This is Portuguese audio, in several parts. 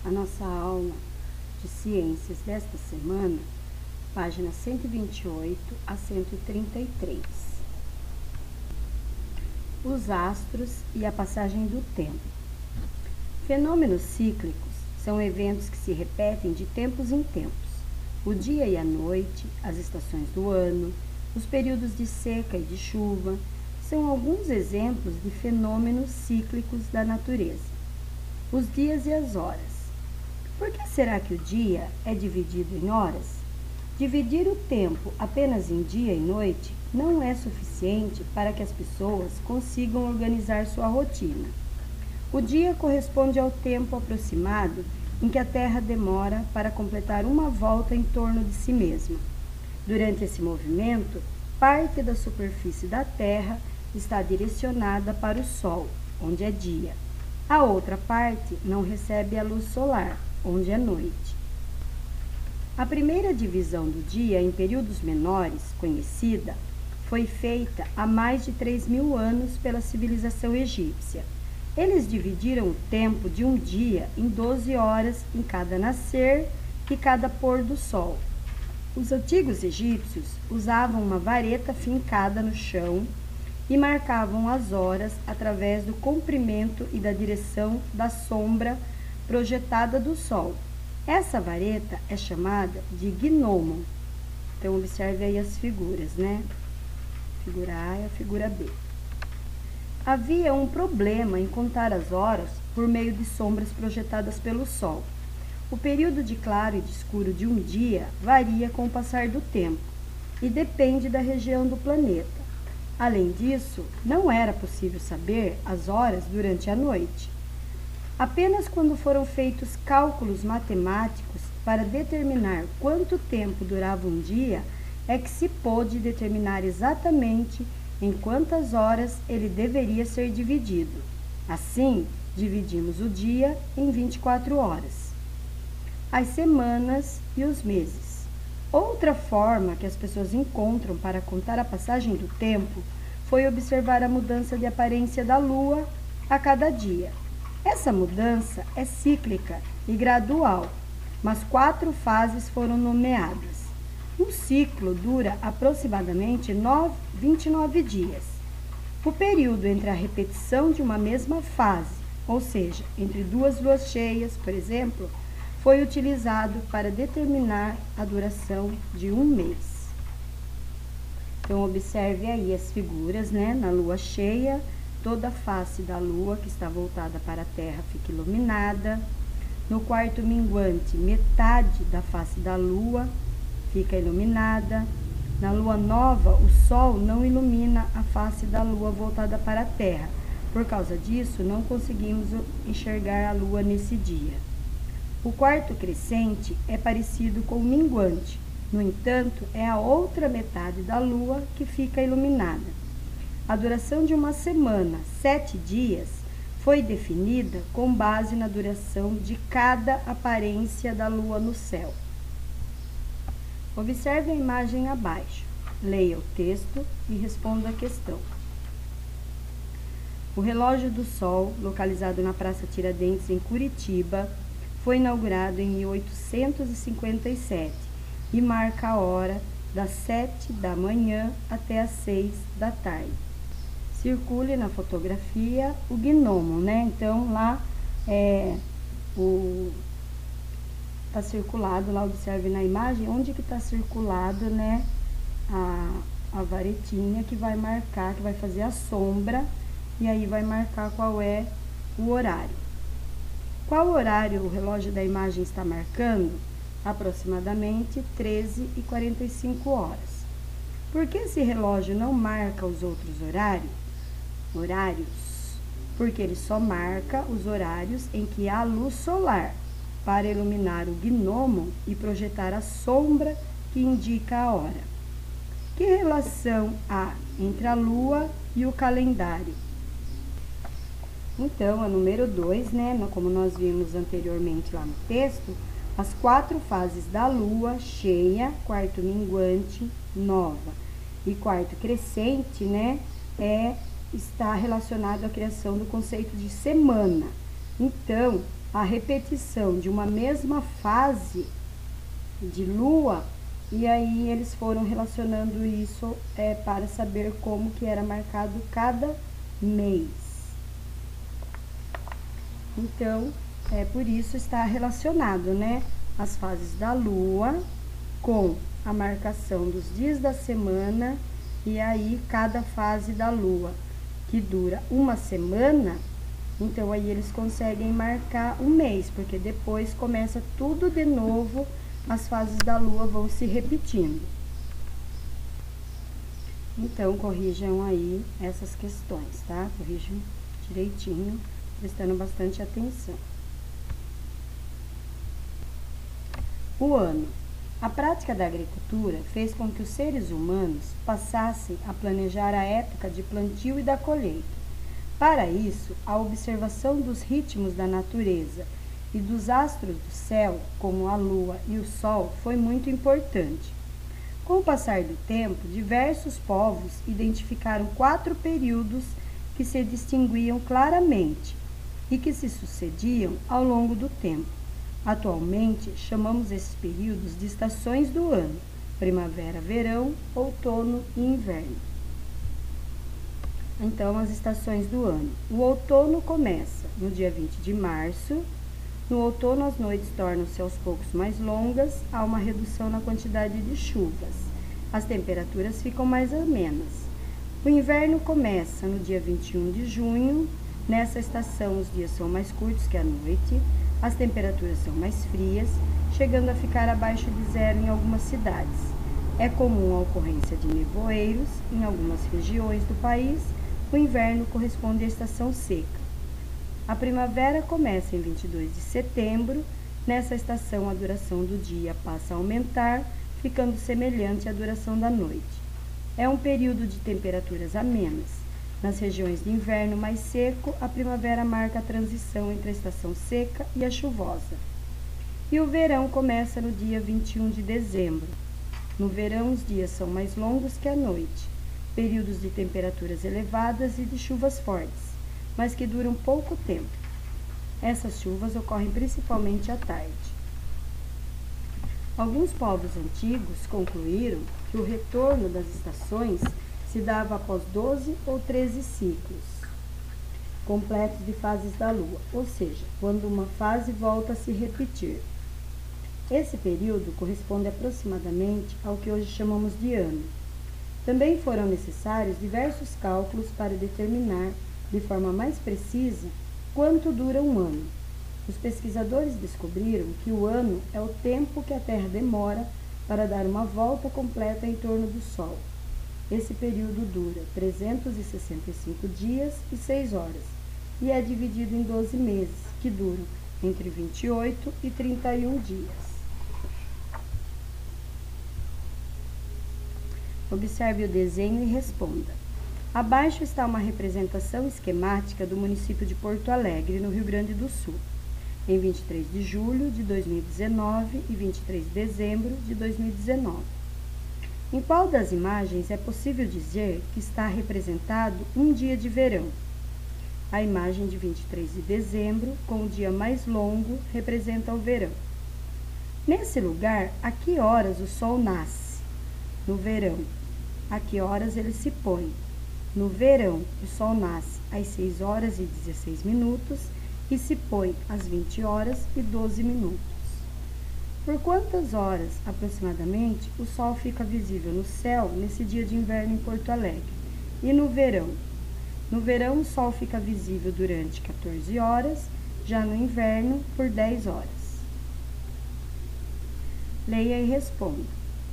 a nossa aula de ciências desta semana, página 128 a 133. Os astros e a passagem do tempo. Fenômenos cíclicos são eventos que se repetem de tempos em tempos. O dia e a noite, as estações do ano, os períodos de seca e de chuva, são alguns exemplos de fenômenos cíclicos da natureza. Os dias e as horas. Por que será que o dia é dividido em horas? Dividir o tempo apenas em dia e noite não é suficiente para que as pessoas consigam organizar sua rotina. O dia corresponde ao tempo aproximado em que a Terra demora para completar uma volta em torno de si mesma. Durante esse movimento, parte da superfície da Terra está direcionada para o Sol, onde é dia. A outra parte não recebe a luz solar, onde é noite. A primeira divisão do dia em períodos menores, conhecida, foi feita há mais de 3.000 anos pela civilização egípcia. Eles dividiram o tempo de um dia em 12 horas em cada nascer e cada pôr do sol. Os antigos egípcios usavam uma vareta fincada no chão e marcavam as horas através do comprimento e da direção da sombra projetada do sol. Essa vareta é chamada de gnomon. Então, observe aí as figuras, né? Figura A e a figura B. Havia um problema em contar as horas por meio de sombras projetadas pelo sol. O período de claro e de escuro de um dia varia com o passar do tempo e depende da região do planeta. Além disso, não era possível saber as horas durante a noite. Apenas quando foram feitos cálculos matemáticos para determinar quanto tempo durava um dia é que se pôde determinar exatamente em quantas horas ele deveria ser dividido. Assim, dividimos o dia em 24 horas. As semanas e os meses. Outra forma que as pessoas encontram para contar a passagem do tempo foi observar a mudança de aparência da Lua a cada dia. Essa mudança é cíclica e gradual, mas 4 fases foram nomeadas. Um ciclo dura aproximadamente 29 dias. O período entre a repetição de uma mesma fase, ou seja, entre 2 luas cheias, por exemplo, foi utilizado para determinar a duração de um mês. Então, observe aí as figuras, né? Na lua cheia, toda a face da lua que está voltada para a Terra fica iluminada. No quarto minguante, metade da face da lua fica iluminada. Na lua nova, o sol não ilumina a face da lua voltada para a Terra. Por causa disso, não conseguimos enxergar a lua nesse dia. O quarto crescente é parecido com o minguante. No entanto, é a outra metade da lua que fica iluminada. A duração de uma semana, 7 dias, foi definida com base na duração de cada aparência da lua no céu. Observe a imagem abaixo, leia o texto e responda a questão. O relógio do Sol, localizado na Praça Tiradentes, em Curitiba, foi inaugurado em 1857 e marca a hora das 7 da manhã até as 6 da tarde. Circule na fotografia o gnomo, né? Então, lá tá circulado, lá observe na imagem, onde que tá circulado, né, a varetinha que vai marcar, que vai fazer a sombra, e aí vai marcar qual é o horário. Qual horário o relógio da imagem está marcando? Aproximadamente 13h45. Por que esse relógio não marca os outros horários? Porque ele só marca os horários em que há luz solar, para iluminar o gnomo e projetar a sombra que indica a hora. Que relação há entre a lua e o calendário? Então, a número 2, né, como nós vimos anteriormente lá no texto, as 4 fases da lua cheia, quarto minguante, nova e quarto crescente, né, está relacionado à criação do conceito de semana. Então, a repetição de uma mesma fase de lua, e aí eles foram relacionando isso para saber como que era marcado cada mês. Então, por isso está relacionado, né, as fases da lua com a marcação dos dias da semana, e aí cada fase da lua, que dura uma semana, então aí eles conseguem marcar um mês, porque depois começa tudo de novo, as fases da lua vão se repetindo. Então, corrijam aí essas questões, tá? Corrijam direitinho, prestando bastante atenção. O ano. A prática da agricultura fez com que os seres humanos passassem a planejar a época de plantio e da colheita. Para isso, a observação dos ritmos da natureza e dos astros do céu, como a lua e o sol, foi muito importante. Com o passar do tempo, diversos povos identificaram 4 períodos que se distinguiam claramente e que se sucediam ao longo do tempo. Atualmente, chamamos esses períodos de estações do ano: primavera, verão, outono e inverno. Então, as estações do ano. O outono começa no dia 20 de março. No outono, as noites tornam-se aos poucos mais longas, há uma redução na quantidade de chuvas. As temperaturas ficam mais amenas. O inverno começa no dia 21 de junho. Nessa estação, os dias são mais curtos que a noite, as temperaturas são mais frias, chegando a ficar abaixo de zero em algumas cidades. É comum a ocorrência de nevoeiros em algumas regiões do país. O inverno corresponde à estação seca. A primavera começa em 22 de setembro. Nessa estação, a duração do dia passa a aumentar, ficando semelhante à duração da noite. É um período de temperaturas amenas. Nas regiões de inverno mais seco, a primavera marca a transição entre a estação seca e a chuvosa. E o verão começa no dia 21 de dezembro. No verão, os dias são mais longos que a noite, períodos de temperaturas elevadas e de chuvas fortes, mas que duram pouco tempo. Essas chuvas ocorrem principalmente à tarde. Alguns povos antigos concluíram que o retorno das estações se dava após 12 ou 13 ciclos completos de fases da lua, ou seja, quando uma fase volta a se repetir. Esse período corresponde aproximadamente ao que hoje chamamos de ano. Também foram necessários diversos cálculos para determinar, de forma mais precisa, quanto dura um ano. Os pesquisadores descobriram que o ano é o tempo que a Terra demora para dar uma volta completa em torno do Sol. Esse período dura 365 dias e 6 horas e é dividido em 12 meses, que duram entre 28 e 31 dias. Observe o desenho e responda. Abaixo está uma representação esquemática do município de Porto Alegre, no Rio Grande do Sul, em 23 de julho de 2019 e 23 de dezembro de 2019. Em qual das imagens é possível dizer que está representado um dia de verão? A imagem de 23 de dezembro, com o dia mais longo, representa o verão. Nesse lugar, a que horas o sol nasce? No verão. A que horas ele se põe? No verão, o sol nasce às 6 horas e 16 minutos e se põe às 20 horas e 12 minutos. Por quantas horas, aproximadamente, o sol fica visível no céu nesse dia de inverno em Porto Alegre? E no verão? No verão, o sol fica visível durante 14 horas, já no inverno, por 10 horas. Leia e responda.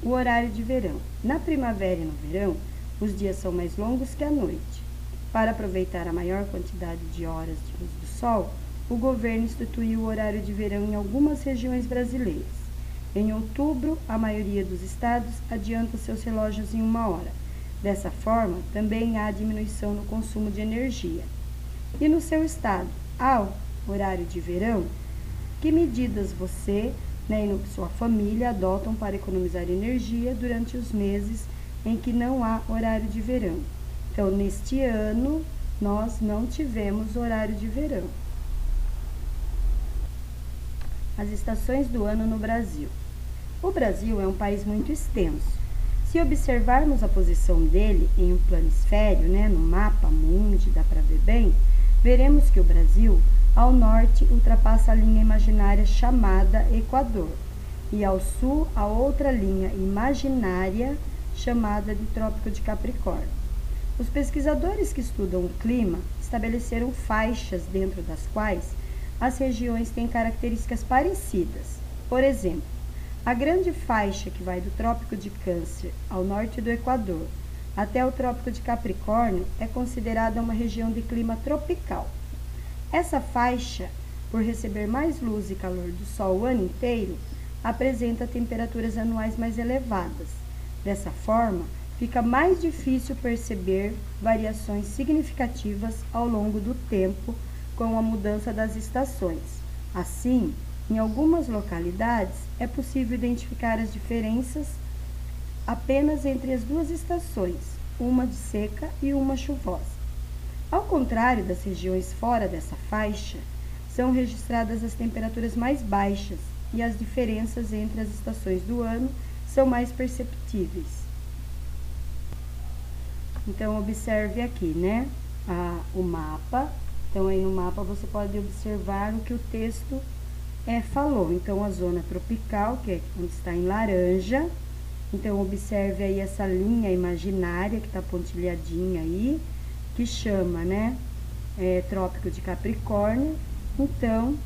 O horário de verão. Na primavera e no verão, os dias são mais longos que a noite. Para aproveitar a maior quantidade de horas de luz do sol, o governo instituiu o horário de verão em algumas regiões brasileiras. Em outubro, a maioria dos estados adianta seus relógios em 1 hora. Dessa forma, também há diminuição no consumo de energia. E no seu estado, há horário de verão? Que medidas você, e sua família adotam para economizar energia durante os meses em que não há horário de verão? Então, neste ano, nós não tivemos horário de verão. As estações do ano no Brasil. O Brasil é um país muito extenso. Se observarmos a posição dele em um planisfério, no mapa mundi, dá para ver bem, veremos que o Brasil, ao norte, ultrapassa a linha imaginária chamada Equador, e ao sul, a outra linha imaginária chamada de Trópico de Capricórnio. Os pesquisadores que estudam o clima estabeleceram faixas dentro das quais as regiões têm características parecidas. Por exemplo, a grande faixa que vai do Trópico de Câncer ao norte do Equador até o Trópico de Capricórnio é considerada uma região de clima tropical. Essa faixa, por receber mais luz e calor do Sol o ano inteiro, apresenta temperaturas anuais mais elevadas. Dessa forma, fica mais difícil perceber variações significativas ao longo do tempo com a mudança das estações. Assim, em algumas localidades, é possível identificar as diferenças apenas entre as duas estações, uma de seca e uma chuvosa. Ao contrário das regiões fora dessa faixa, são registradas as temperaturas mais baixas e as diferenças entre as estações do ano são mais perceptíveis. Então, observe aqui, o mapa. Então, aí no mapa você pode observar o que o texto falou. Então, a zona tropical, que é onde está em laranja. Então, observe aí essa linha imaginária que está pontilhadinha aí, que chama, Trópico de Capricórnio. Então,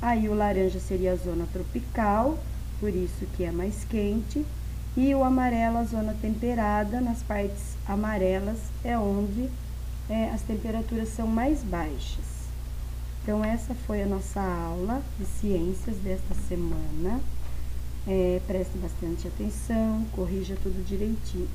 aí o laranja seria a zona tropical, por isso que é mais quente. E o amarelo, a zona temperada. Nas partes amarelas é onde as temperaturas são mais baixas. Então, essa foi a nossa aula de ciências desta semana. Preste bastante atenção, corrija tudo direitinho.